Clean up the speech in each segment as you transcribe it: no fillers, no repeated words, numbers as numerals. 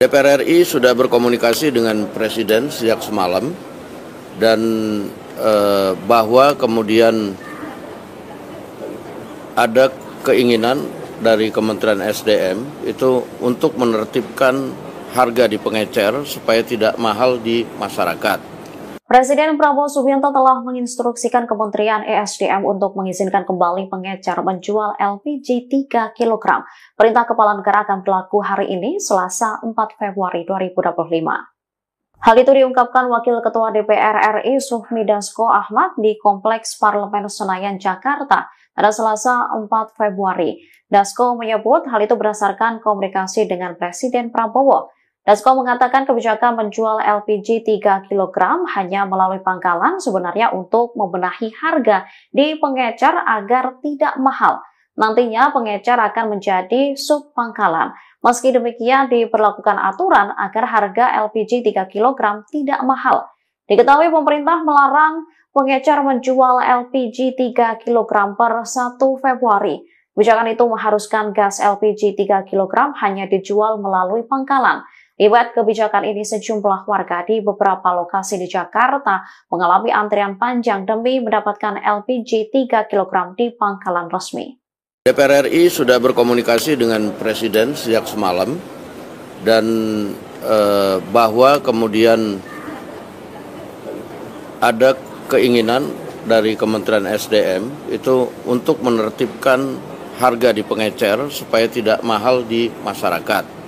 DPR RI sudah berkomunikasi dengan Presiden sejak semalam dan bahwa kemudian ada keinginan dari Kementerian SDM itu untuk menertibkan harga di pengecer supaya tidak mahal di masyarakat. Presiden Prabowo Subianto telah menginstruksikan Kementerian ESDM untuk mengizinkan kembali pengecer menjual LPG 3 kg. Perintah Kepala Negara akan berlaku hari ini, Selasa 4 Februari 2025. Hal itu diungkapkan Wakil Ketua DPR RI Sufmi Dasko Ahmad di Kompleks Parlemen Senayan, Jakarta pada Selasa 4 Februari. Dasko menyebut hal itu berdasarkan komunikasi dengan Presiden Prabowo. Dasko mengatakan kebijakan menjual LPG 3 kg hanya melalui pangkalan sebenarnya untuk membenahi harga di pengecer agar tidak mahal. Nantinya pengecer akan menjadi sub pangkalan. Meski demikian diberlakukan aturan agar harga LPG 3 kg tidak mahal. Diketahui pemerintah melarang pengecer menjual LPG 3 kg per 1 Februari. Kebijakan itu mengharuskan gas LPG 3 kg hanya dijual melalui pangkalan. Akibat kebijakan ini, sejumlah warga di beberapa lokasi di Jakarta mengalami antrian panjang demi mendapatkan LPG 3 kg di pangkalan resmi. DPR RI sudah berkomunikasi dengan Presiden sejak semalam dan bahwa kemudian ada keinginan dari Kementerian SDM itu untuk menertibkan harga di pengecer supaya tidak mahal di masyarakat.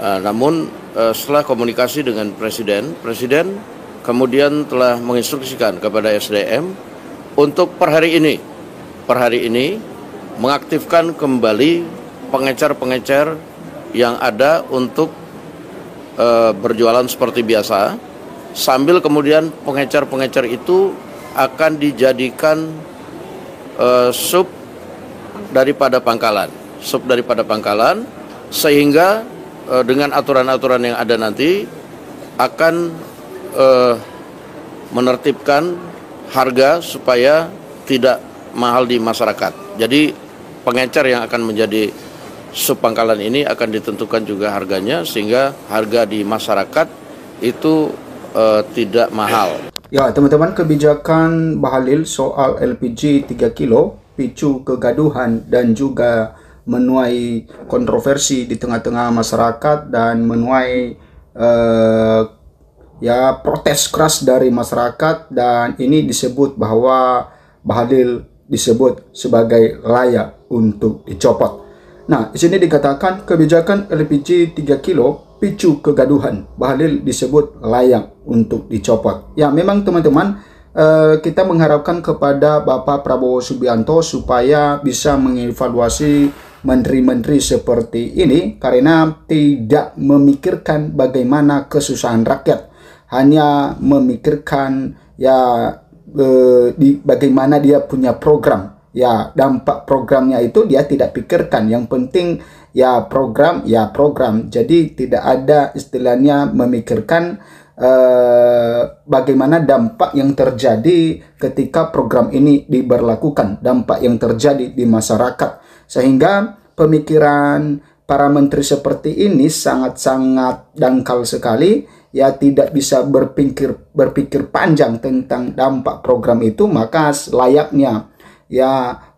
Namun setelah komunikasi dengan Presiden kemudian telah menginstruksikan kepada SDM untuk per hari ini mengaktifkan kembali pengecer-pengecer yang ada untuk berjualan seperti biasa, sambil kemudian pengecer-pengecer itu akan dijadikan sub daripada pangkalan, sehingga dengan aturan-aturan yang ada nanti akan menertibkan harga supaya tidak mahal di masyarakat. Jadi pengecer yang akan menjadi subpangkalan ini akan ditentukan juga harganya sehingga harga di masyarakat itu tidak mahal. Ya teman-teman, kebijakan Bahlil soal LPG 3 kilo picu kegaduhan dan juga menuai kontroversi di tengah-tengah masyarakat dan menuai protes keras dari masyarakat, dan ini disebut bahwa Bahlil disebut sebagai layak untuk dicopot. Nah, di sini dikatakan kebijakan LPG 3 kilo picu kegaduhan, Bahlil disebut layak untuk dicopot. Ya, memang teman-teman, kita mengharapkan kepada Bapak Prabowo Subianto supaya bisa mengevaluasi menteri-menteri seperti ini karena tidak memikirkan bagaimana kesusahan rakyat, hanya memikirkan bagaimana dia punya program. Ya, dampak programnya itu dia tidak pikirkan. Yang penting program. Jadi tidak ada istilahnya memikirkan bagaimana dampak yang terjadi ketika program ini diberlakukan, dampak yang terjadi di masyarakat. Sehingga pemikiran para menteri seperti ini sangat-sangat dangkal sekali, ya tidak bisa berpikir panjang tentang dampak program itu, maka layaknya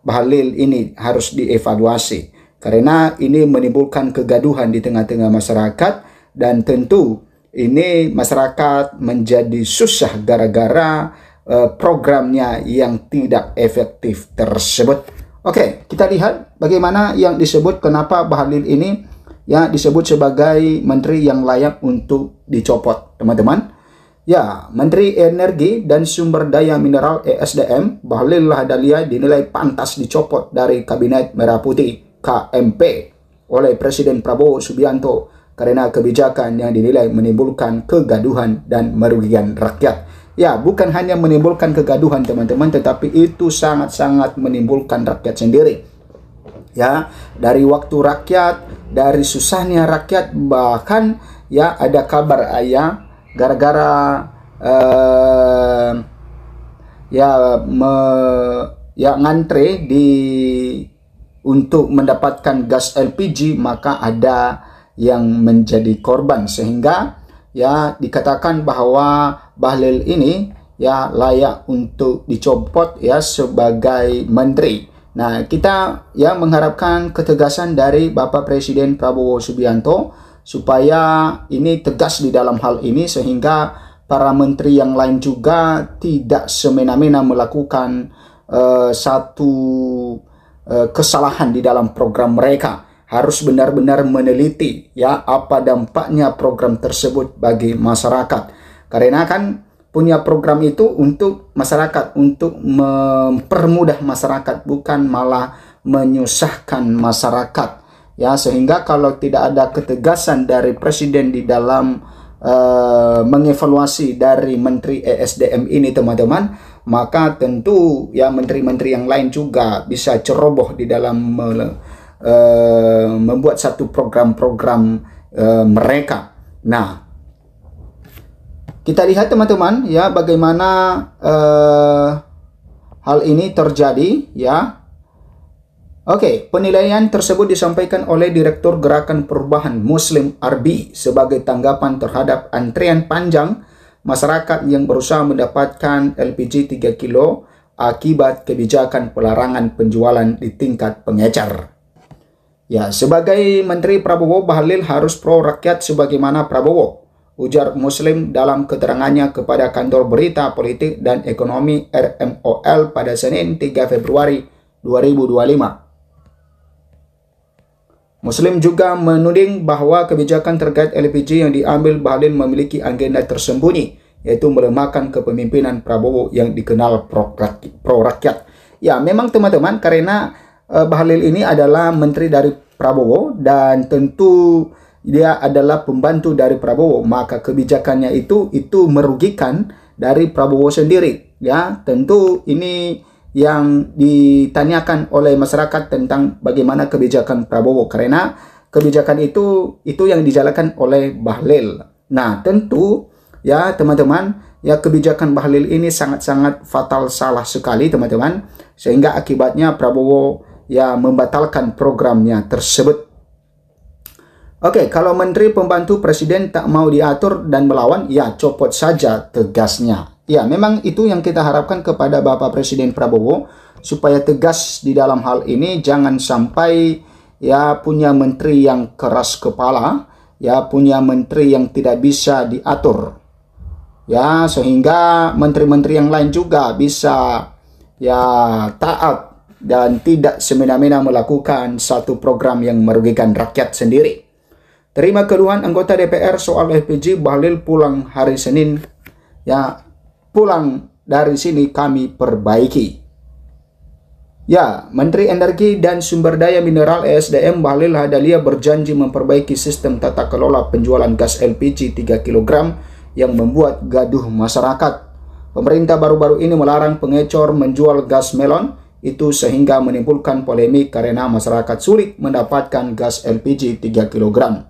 Bahlil ini harus dievaluasi. Karena ini menimbulkan kegaduhan di tengah-tengah masyarakat, dan tentu ini masyarakat menjadi susah gara-gara programnya yang tidak efektif tersebut. Oke, kita lihat bagaimana yang disebut kenapa Bahlil ini disebut sebagai menteri yang layak untuk dicopot, teman-teman. Ya, Menteri Energi dan Sumber Daya Mineral ESDM Bahlil Lahadalia dinilai pantas dicopot dari Kabinet Merah Putih KMP oleh Presiden Prabowo Subianto karena kebijakan yang dinilai menimbulkan kegaduhan dan merugikan rakyat. Ya, bukan hanya menimbulkan kegaduhan teman-teman, tetapi itu sangat-sangat menimbulkan rakyat sendiri. Ya, dari waktu rakyat, dari susahnya rakyat, bahkan ada kabar gara-gara ngantre untuk mendapatkan gas LPG, maka ada yang menjadi korban, sehingga ya dikatakan bahwa Bahlil ini ya layak untuk dicopot ya sebagai menteri. Nah, kita ya mengharapkan ketegasan dari Bapak Presiden Prabowo Subianto supaya ini tegas di dalam hal ini, sehingga para menteri yang lain juga tidak semena-mena melakukan satu kesalahan di dalam program mereka. Harus benar-benar meneliti ya apa dampaknya program tersebut bagi masyarakat. Karena kan punya program itu untuk masyarakat, untuk mempermudah masyarakat, bukan malah menyusahkan masyarakat. Ya, sehingga kalau tidak ada ketegasan dari presiden di dalam mengevaluasi dari Menteri ESDM ini, teman-teman, maka tentu ya menteri-menteri yang lain juga bisa ceroboh di dalam membuat satu program-program mereka. Nah, kita lihat teman-teman ya bagaimana hal ini terjadi ya. Oke, penilaian tersebut disampaikan oleh Direktur Gerakan Perubahan Muslim Arbi sebagai tanggapan terhadap antrian panjang masyarakat yang berusaha mendapatkan LPG 3 kilo akibat kebijakan pelarangan penjualan di tingkat pengecer. Ya, sebagai Menteri Prabowo, Bahlil harus pro rakyat sebagaimana Prabowo, ujar Muslim dalam keterangannya kepada Kantor Berita Politik dan Ekonomi RMOL pada Senin 3 Februari 2025. Muslim juga menuding bahwa kebijakan terkait LPG yang diambil Bahlil memiliki agenda tersembunyi, yaitu melemahkan kepemimpinan Prabowo yang dikenal pro rakyat. Ya, memang teman-teman, karena Bahlil ini adalah menteri dari Prabowo dan tentu dia adalah pembantu dari Prabowo, maka kebijakannya itu merugikan dari Prabowo sendiri. Ya, tentu ini yang ditanyakan oleh masyarakat tentang bagaimana kebijakan Prabowo, karena kebijakan itu yang dijalankan oleh Bahlil. Nah, tentu ya teman-teman, ya kebijakan Bahlil ini sangat-sangat fatal, salah sekali teman-teman, sehingga akibatnya Prabowo ya membatalkan programnya tersebut. Oke, kalau menteri pembantu presiden tak mau diatur dan melawan, ya copot saja, tegasnya. Ya, memang itu yang kita harapkan kepada Bapak Presiden Prabowo, supaya tegas di dalam hal ini, jangan sampai ya punya menteri yang keras kepala, ya punya menteri yang tidak bisa diatur. Ya, sehingga menteri-menteri yang lain juga bisa ya taat dan tidak semena-mena melakukan satu program yang merugikan rakyat sendiri. Terima keluhan anggota DPR soal LPG, Bahlil pulang hari Senin. Ya, pulang dari sini kami perbaiki. Ya, Menteri Energi dan Sumber Daya Mineral ESDM Bahlil Lahadalia berjanji memperbaiki sistem tata kelola penjualan gas LPG 3 kg yang membuat gaduh masyarakat. Pemerintah baru-baru ini melarang pengecor menjual gas melon itu, sehingga menimbulkan polemik karena masyarakat sulit mendapatkan gas LPG 3 kg.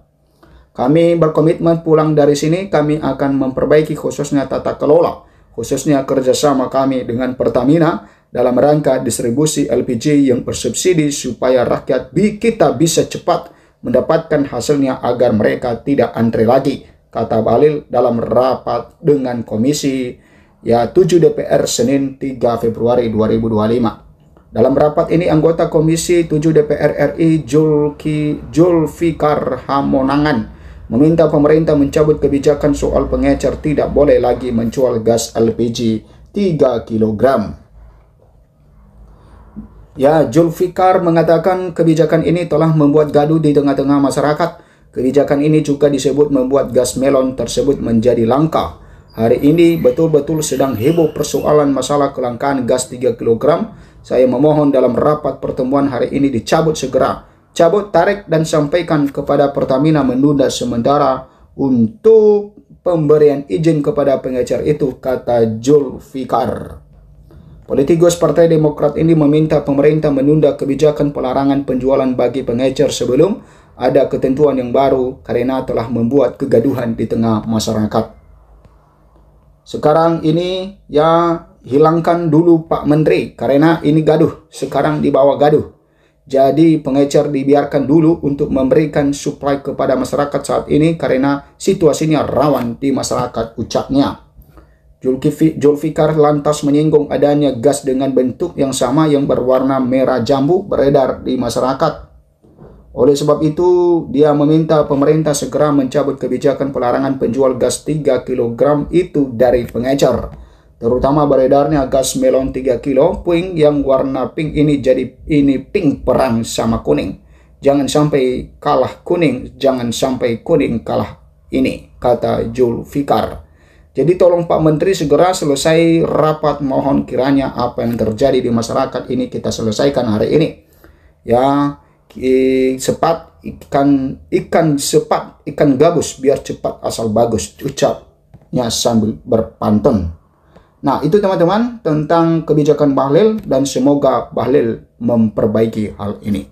Kami berkomitmen pulang dari sini, kami akan memperbaiki khususnya tata kelola, khususnya kerjasama kami dengan Pertamina dalam rangka distribusi LPG yang bersubsidi supaya rakyat kita bisa cepat mendapatkan hasilnya agar mereka tidak antre lagi, kata Bahlil dalam rapat dengan Komisi 7 DPR Senin 3 Februari 2025. Dalam rapat ini, anggota Komisi 7 DPR RI Zulfikar Hamonangan meminta pemerintah mencabut kebijakan soal pengecer tidak boleh lagi menjual gas LPG 3 kg. Ya, Zulfikar mengatakan kebijakan ini telah membuat gaduh di tengah-tengah masyarakat. Kebijakan ini juga disebut membuat gas melon tersebut menjadi langka. Hari ini betul-betul sedang heboh persoalan masalah kelangkaan gas 3 kg. Saya memohon dalam rapat pertemuan hari ini dicabut segera. Cabut, tarik, dan sampaikan kepada Pertamina menunda sementara untuk pemberian izin kepada pengecer itu, kata Zulfikar. Politikus Partai Demokrat ini meminta pemerintah menunda kebijakan pelarangan penjualan bagi pengecer sebelum ada ketentuan yang baru karena telah membuat kegaduhan di tengah masyarakat. Sekarang ini ya hilangkan dulu Pak Menteri karena ini gaduh, sekarang dibawa gaduh. Jadi pengecer dibiarkan dulu untuk memberikan suplai kepada masyarakat saat ini karena situasinya rawan di masyarakat, ucapnya. Zulfikar lantas menyinggung adanya gas dengan bentuk yang sama yang berwarna merah jambu beredar di masyarakat. Oleh sebab itu, dia meminta pemerintah segera mencabut kebijakan pelarangan penjual gas 3 kg itu dari pengecer. Terutama beredarnya gas melon 3 kilo pink yang warna pink ini pink perang sama kuning. Jangan sampai kalah kuning, jangan sampai kuning kalah ini, kata Zulfikar. Jadi tolong Pak Menteri segera selesai rapat, mohon kiranya apa yang terjadi di masyarakat ini kita selesaikan hari ini. Ya, ikan gabus biar cepat asal bagus, ucapnya sambil berpantun. Nah, itu teman-teman tentang kebijakan Bahlil dan semoga Bahlil memperbaiki hal ini.